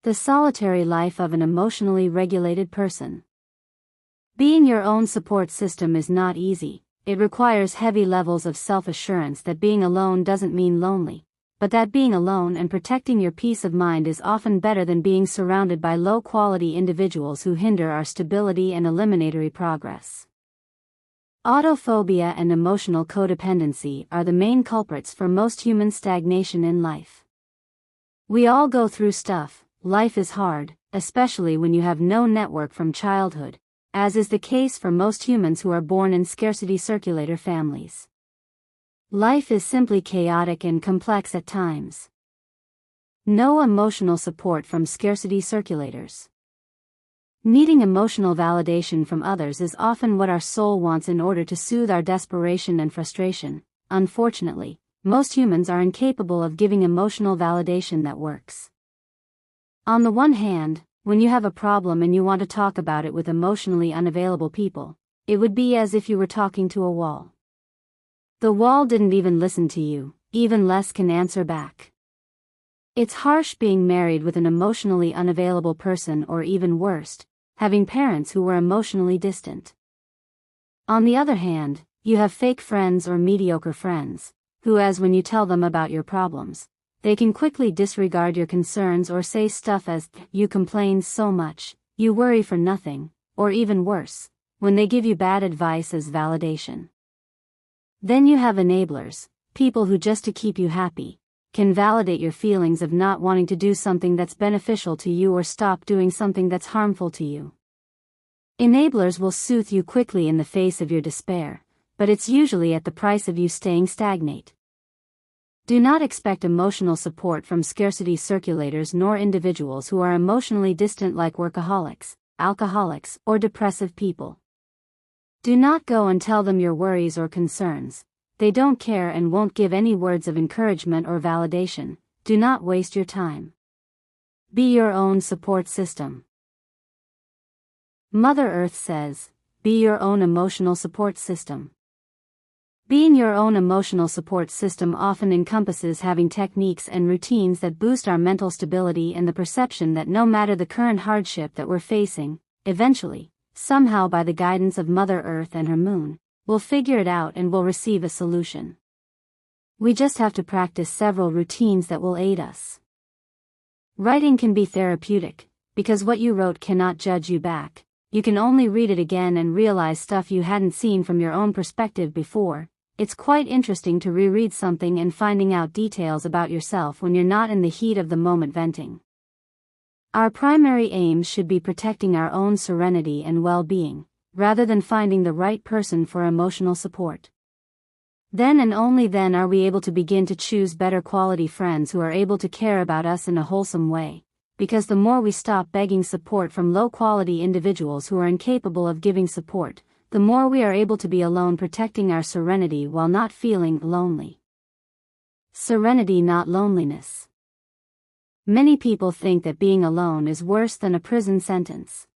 The solitary life of an emotionally regulated person. Being your own support system is not easy. It requires heavy levels of self-assurance that being alone doesn't mean lonely, but that being alone and protecting your peace of mind is often better than being surrounded by low-quality individuals who hinder our stability and eliminatory progress. Autophobia and emotional codependency are the main culprits for most human stagnation in life. We all go through stuff. Life is hard, especially when you have no network from childhood, as is the case for most humans who are born in scarcity circulator families. Life is simply chaotic and complex at times. No emotional support from scarcity circulators. Needing emotional validation from others is often what our soul wants in order to soothe our desperation and frustration. Unfortunately, most humans are incapable of giving emotional validation that works. On the one hand, when you have a problem and you want to talk about it with emotionally unavailable people, it would be as if you were talking to a wall. The wall didn't even listen to you, even less can answer back. It's harsh being married with an emotionally unavailable person, or even worse, having parents who were emotionally distant. On the other hand, you have fake friends or mediocre friends, who, as when you tell them about your problems, they can quickly disregard your concerns or say stuff as, "You complain so much, you worry for nothing," or even worse, when they give you bad advice as validation. Then you have enablers, people who, just to keep you happy, can validate your feelings of not wanting to do something that's beneficial to you or stop doing something that's harmful to you. Enablers will soothe you quickly in the face of your despair, but it's usually at the price of you staying stagnant. Do not expect emotional support from scarcity circulators nor individuals who are emotionally distant like workaholics, alcoholics, or depressive people. Do not go and tell them your worries or concerns. They don't care and won't give any words of encouragement or validation. Do not waste your time. Be your own support system. Mother Earth says, be your own emotional support system. Being your own emotional support system often encompasses having techniques and routines that boost our mental stability and the perception that no matter the current hardship that we're facing, eventually, somehow by the guidance of Mother Earth and her moon, we'll figure it out and we'll receive a solution. We just have to practice several routines that will aid us. Writing can be therapeutic, because what you wrote cannot judge you back. You can only read it again and realize stuff you hadn't seen from your own perspective before. It's quite interesting to reread something and finding out details about yourself when you're not in the heat of the moment venting. Our primary aims should be protecting our own serenity and well-being, rather than finding the right person for emotional support. Then and only then are we able to begin to choose better quality friends who are able to care about us in a wholesome way, because the more we stop begging support from low-quality individuals who are incapable of giving support, the more we are able to be alone, protecting our serenity while not feeling lonely. Serenity, not loneliness. Many people think that being alone is worse than a prison sentence.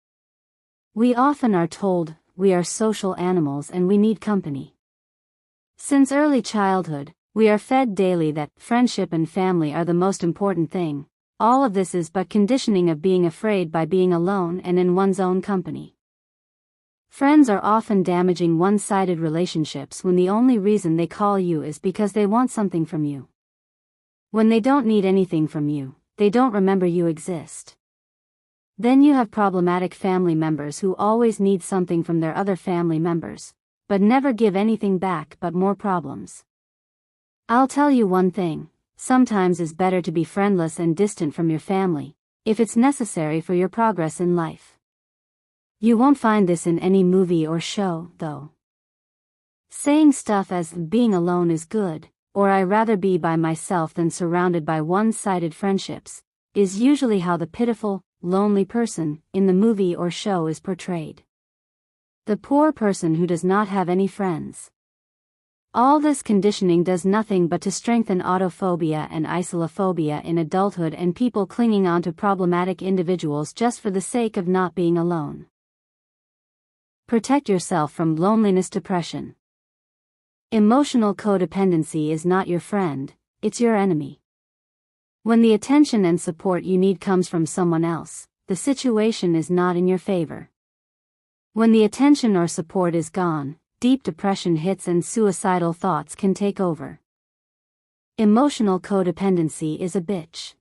We often are told we are social animals and we need company. Since early childhood, we are fed daily that friendship and family are the most important thing. All of this is but conditioning of being afraid by being alone and in one's own company. Friends are often damaging one-sided relationships when the only reason they call you is because they want something from you. When they don't need anything from you, they don't remember you exist. Then you have problematic family members who always need something from their other family members, but never give anything back but more problems. I'll tell you one thing, sometimes it's better to be friendless and distant from your family, if it's necessary for your progress in life. You won't find this in any movie or show, though. Saying stuff as being alone is good, or I'd rather be by myself than surrounded by one-sided friendships, is usually how the pitiful, lonely person in the movie or show is portrayed. The poor person who does not have any friends. All this conditioning does nothing but to strengthen autophobia and isolophobia in adulthood and people clinging on to problematic individuals just for the sake of not being alone. Protect yourself from loneliness, depression. Emotional codependency is not your friend, it's your enemy. When the attention and support you need comes from someone else, the situation is not in your favor. When the attention or support is gone, deep depression hits and suicidal thoughts can take over. Emotional codependency is a bitch.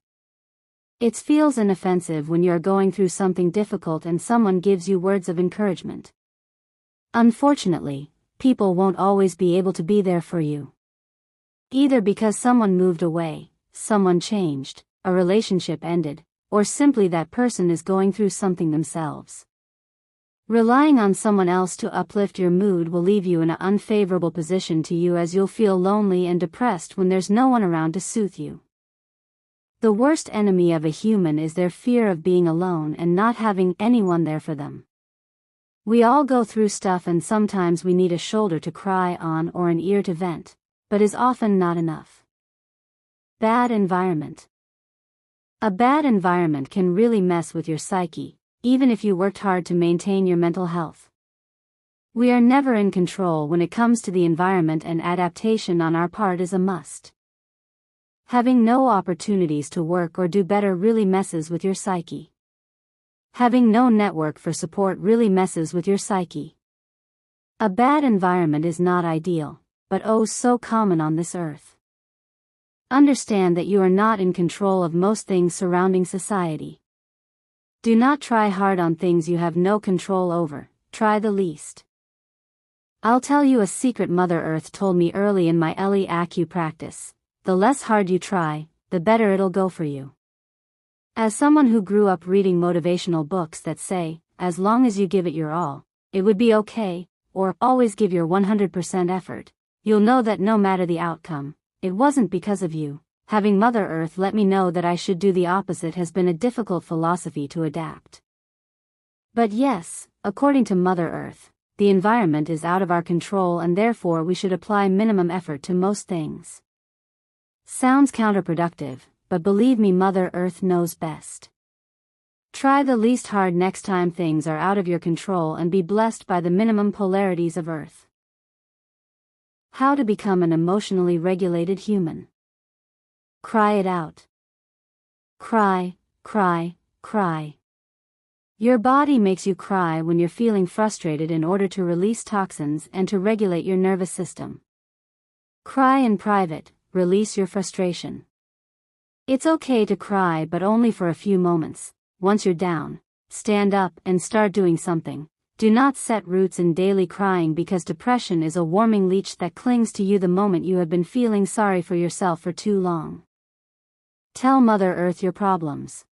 It feels inoffensive when you are going through something difficult and someone gives you words of encouragement. Unfortunately, people won't always be able to be there for you. Either because someone moved away, someone changed, a relationship ended, or simply that person is going through something themselves. Relying on someone else to uplift your mood will leave you in an unfavorable position to you, as you'll feel lonely and depressed when there's no one around to soothe you. The worst enemy of a human is their fear of being alone and not having anyone there for them. We all go through stuff, and sometimes we need a shoulder to cry on or an ear to vent, but is often not enough. Bad environment. A bad environment can really mess with your psyche, even if you worked hard to maintain your mental health. We are never in control when it comes to the environment, and adaptation on our part is a must. Having no opportunities to work or do better really messes with your psyche. Having no network for support really messes with your psyche. A bad environment is not ideal, but oh so common on this earth. Understand that you are not in control of most things surrounding society. Do not try hard on things you have no control over, try the least. I'll tell you a secret Mother Earth told me early in my LE Acu practice: the less hard you try, the better it'll go for you. As someone who grew up reading motivational books that say, as long as you give it your all, it would be okay, or always give your 100% effort, you'll know that no matter the outcome, it wasn't because of you. Having Mother Earth let me know that I should do the opposite has been a difficult philosophy to adapt. But yes, according to Mother Earth, the environment is out of our control, and therefore we should apply minimum effort to most things. Sounds counterproductive, but believe me, Mother Earth knows best. Try the least hard next time things are out of your control and be blessed by the minimum polarities of Earth. How to become an emotionally regulated human. Cry it out. Cry, cry, cry. Your body makes you cry when you're feeling frustrated in order to release toxins and to regulate your nervous system. Cry in private, release your frustration. It's okay to cry, but only for a few moments. Once you're down, stand up and start doing something. Do not set roots in daily crying, because depression is a warming leech that clings to you the moment you have been feeling sorry for yourself for too long. Tell Mother Earth your problems.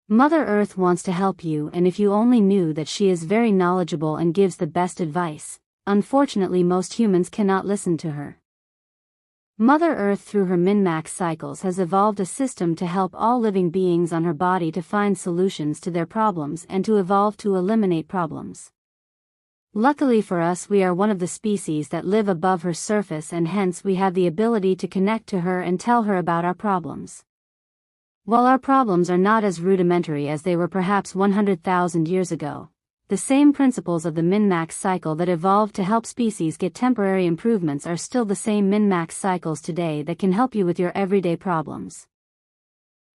Mother Earth wants to help you, and if you only knew that she is very knowledgeable and gives the best advice. Unfortunately, most humans cannot listen to her. Mother Earth, through her min-max cycles, has evolved a system to help all living beings on her body to find solutions to their problems and to evolve to eliminate problems. Luckily for us, we are one of the species that live above her surface, and hence we have the ability to connect to her and tell her about our problems. While our problems are not as rudimentary as they were perhaps 100,000 years ago, the same principles of the min-max cycle that evolved to help species get temporary improvements are still the same min-max cycles today that can help you with your everyday problems.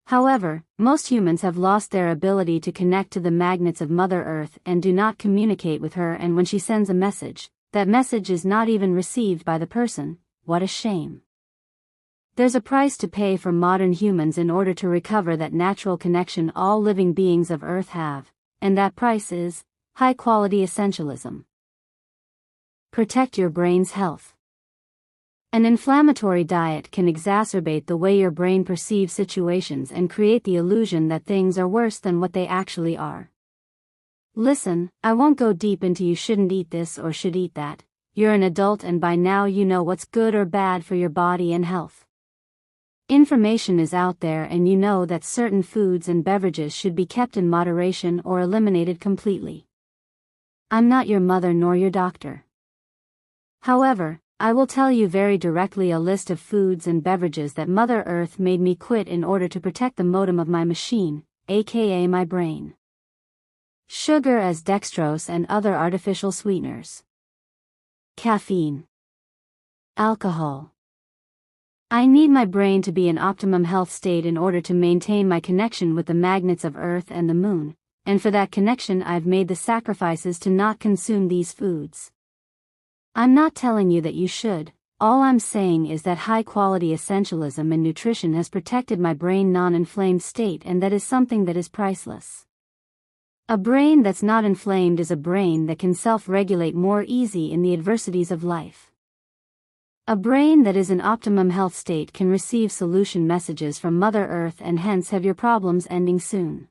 However, most humans have lost their ability to connect to the magnets of Mother Earth and do not communicate with her, and when she sends a message, that message is not even received by the person. What a shame. There's a price to pay for modern humans in order to recover that natural connection all living beings of Earth have, and that price is high-quality essentialism. Protect your brain's health. An inflammatory diet can exacerbate the way your brain perceives situations and create the illusion that things are worse than what they actually are. Listen, I won't go deep into you shouldn't eat this or should eat that. You're an adult and by now you know what's good or bad for your body and health. Information is out there, and you know that certain foods and beverages should be kept in moderation or eliminated completely. I'm not your mother nor your doctor. However, I will tell you very directly a list of foods and beverages that Mother Earth made me quit in order to protect the modem of my machine, aka my brain. Sugar as dextrose and other artificial sweeteners. Caffeine. Alcohol. I need my brain to be in optimum health state in order to maintain my connection with the magnets of Earth and the Moon, and for that connection I've made the sacrifices to not consume these foods. I'm not telling you that you should. All I'm saying is that high-quality essentialism in nutrition has protected my brain non-inflamed state, and that is something that is priceless. A brain that's not inflamed is a brain that can self-regulate more easy in the adversities of life. A brain that is in optimum health state can receive solution messages from Mother Earth and hence have your problems ending soon.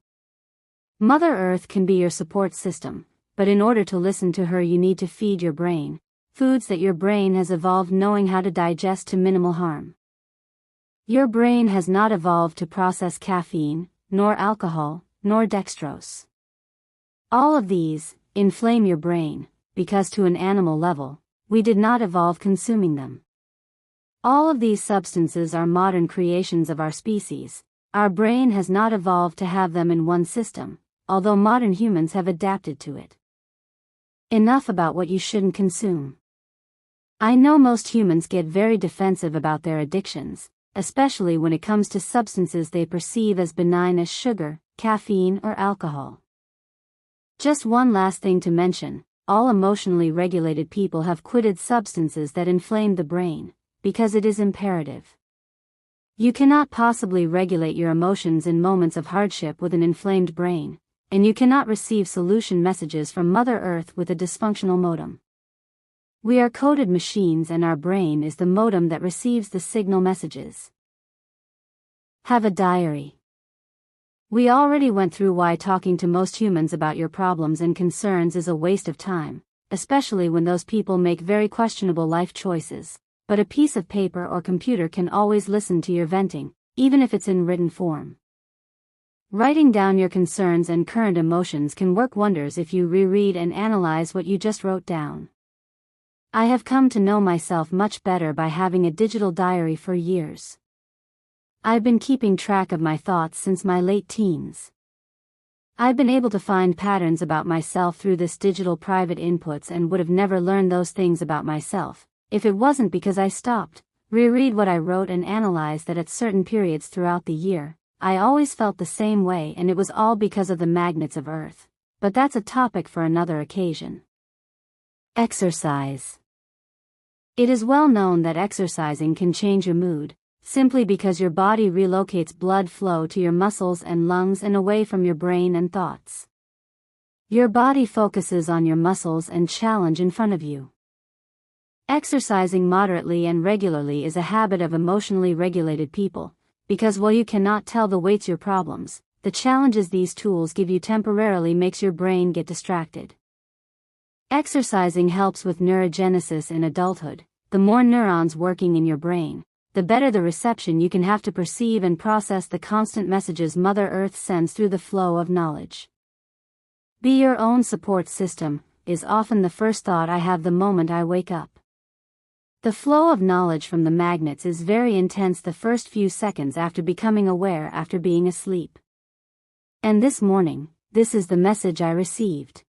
Mother Earth can be your support system, but in order to listen to her you need to feed your brain foods that your brain has evolved knowing how to digest to minimal harm. Your brain has not evolved to process caffeine, nor alcohol, nor dextrose. All of these inflame your brain, because to an animal level, we did not evolve consuming them. All of these substances are modern creations of our species. Our brain has not evolved to have them in one system, although modern humans have adapted to it. Enough about what you shouldn't consume. I know most humans get very defensive about their addictions, especially when it comes to substances they perceive as benign as sugar, caffeine, or alcohol. Just one last thing to mention, all emotionally regulated people have quitted substances that inflame the brain, because it is imperative. You cannot possibly regulate your emotions in moments of hardship with an inflamed brain, and you cannot receive solution messages from Mother Earth with a dysfunctional modem. We are coded machines and our brain is the modem that receives the signal messages. Have a diary. We already went through why talking to most humans about your problems and concerns is a waste of time, especially when those people make very questionable life choices, but a piece of paper or computer can always listen to your venting, even if it's in written form. Writing down your concerns and current emotions can work wonders if you reread and analyze what you just wrote down. I have come to know myself much better by having a digital diary for years. I've been keeping track of my thoughts since my late teens. I've been able to find patterns about myself through this digital private inputs and would have never learned those things about myself, if it wasn't because I stopped, reread what I wrote and analyzed that at certain periods throughout the year, I always felt the same way, and it was all because of the magnets of Earth. But that's a topic for another occasion. Exercise. It is well known that exercising can change your mood, simply because your body relocates blood flow to your muscles and lungs and away from your brain and thoughts. Your body focuses on your muscles and challenge in front of you. Exercising moderately and regularly is a habit of emotionally regulated people, because while you cannot tell the weights your problems, the challenges these tools give you temporarily makes your brain get distracted. Exercising helps with neurogenesis in adulthood. The more neurons working in your brain, the better the reception you can have to perceive and process the constant messages Mother Earth sends through the flow of knowledge. Be your own support system is often the first thought I have the moment I wake up. The flow of knowledge from the magnets is very intense the first few seconds after becoming aware after being asleep. And this morning, this is the message I received.